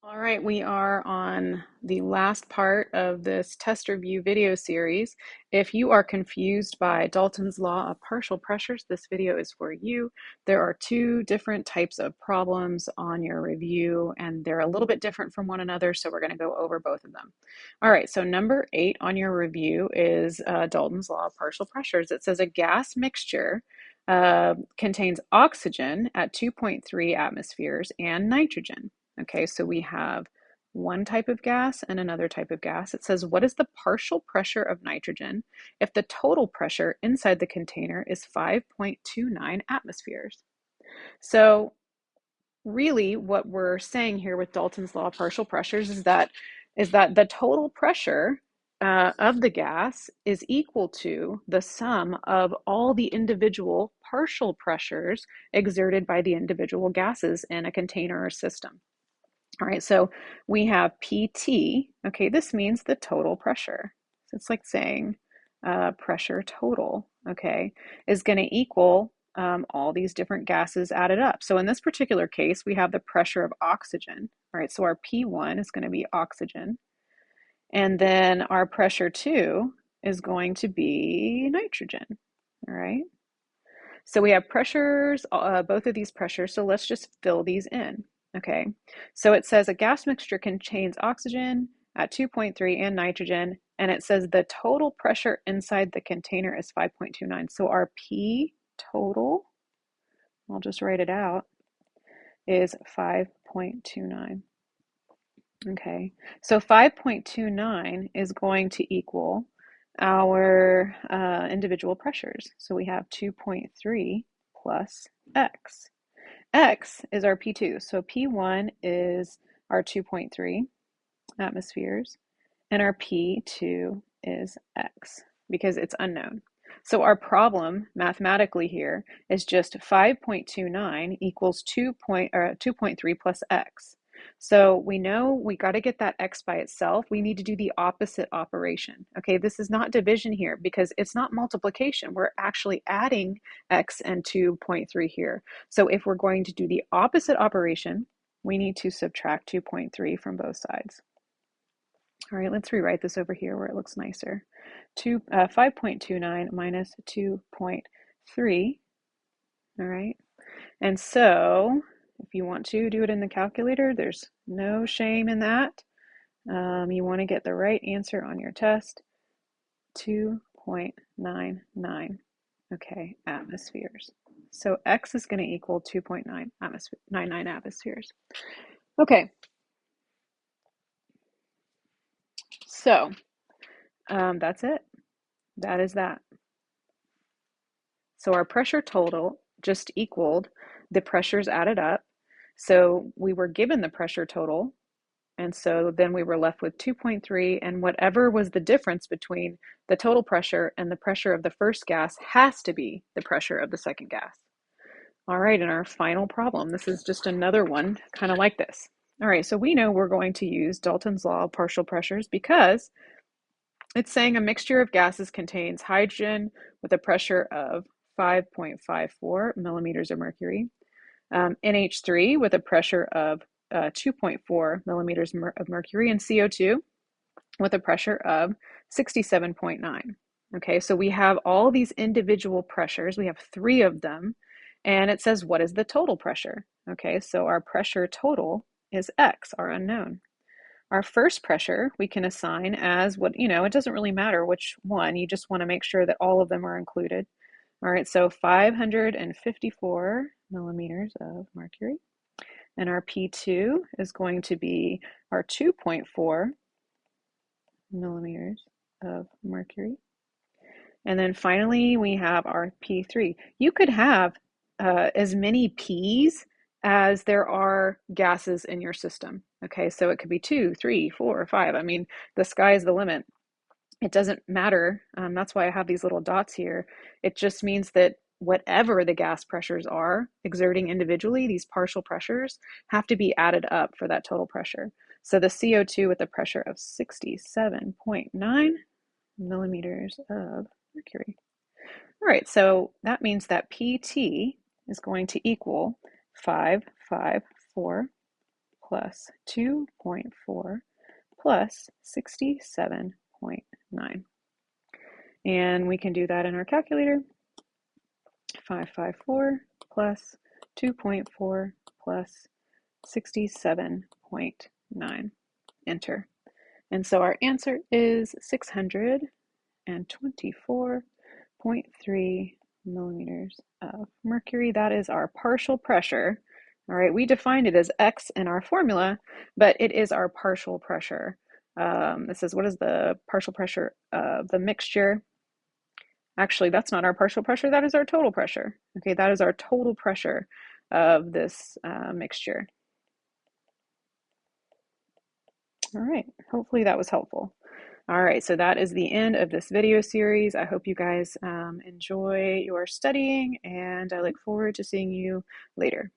All right, we are on the last part of this test review video series. If you are confused by Dalton's law of partial pressures, this video is for you. There are two different types of problems on your review, and they're a little bit different from one another, so we're going to go over both of them. All right, so number 8 on your review is Dalton's law of partial pressures. It says a gas mixture contains oxygen at 2.3 atmospheres and nitrogen. Okay, so we have one type of gas and another type of gas. It says, what is the partial pressure of nitrogen if the total pressure inside the container is 5.29 atmospheres? So really what we're saying here with Dalton's law of partial pressures is that the total pressure of the gas is equal to the sum of all the individual partial pressures exerted by the individual gases in a container or system. All right, so we have PT. Okay, this means the total pressure. So it's like saying pressure total, okay, is going to equal all these different gases added up. So in this particular case, we have the pressure of oxygen. All right, so our P1 is going to be oxygen. And then our pressure 2 is going to be nitrogen. All right, so we have pressures, both of these pressures, so let's just fill these in. Okay, so it says a gas mixture contains oxygen at 2.3 and nitrogen, and it says the total pressure inside the container is 5.29. So our P total, I'll just write it out, is 5.29. Okay, so 5.29 is going to equal our individual pressures. So we have 2.3 plus X. X is our P2. So P1 is our 2.3 atmospheres, and our P2 is X because it's unknown. So our problem mathematically here is just 5.29 equals 2.3 plus X. So we know we got to get that X by itself. We need to do the opposite operation. Okay, this is not division here because it's not multiplication. We're actually adding X and 2.3 here. So if we're going to do the opposite operation, we need to subtract 2.3 from both sides. All right, let's rewrite this over here where it looks nicer. 5.29 minus 2.3. All right, and so if you want to do it in the calculator, there's no shame in that. You want to get the right answer on your test. 2.99, okay, atmospheres. So X is going to equal 2.99 atmospheres. Okay, so that's it. That is that. So our pressure total just equaled the pressures added up. So we were given the pressure total, and so then we were left with 2.3, and whatever was the difference between the total pressure and the pressure of the first gas has to be the pressure of the second gas. All right, and our final problem, this is just another one kind of like this. All right, so we know we're going to use Dalton's law of partial pressures because it's saying a mixture of gases contains hydrogen with a pressure of 5.54 millimeters of mercury, NH3 with a pressure of 2.4 millimeters of mercury, and CO2 with a pressure of 67.9. Okay, so we have all these individual pressures. We have 3 of them, and it says what is the total pressure? Okay, so our pressure total is X, our unknown. Our first pressure we can assign as what, it doesn't really matter which one, you just want to make sure that all of them are included. All right, so 554 millimeters of mercury. And our P2 is going to be our 2.4 millimeters of mercury. And then finally, we have our P3. You could have as many P's as there are gases in your system. Okay, so it could be 2, 3, 4, 5. I mean, the sky is the limit. It doesn't matter. That's why I have these little dots here. It just means that whatever the gas pressures are exerting individually, these partial pressures have to be added up for that total pressure. So the CO2 with a pressure of 67.9 millimeters of mercury. All right, so that means that PT is going to equal 554 plus 2.4 plus 67.9. And we can do that in our calculator. 554 plus 2.4 plus 67.9. Enter. And so our answer is 624.3 millimeters of mercury. That is our partial pressure. All right, we defined it as X in our formula, but it is our partial pressure. This is what is the partial pressure of the mixture? Actually, that's not our partial pressure, that is our total pressure. Okay, that is our total pressure of this mixture. All right, hopefully that was helpful. All right, so that is the end of this video series. I hope you guys enjoy your studying, and I look forward to seeing you later.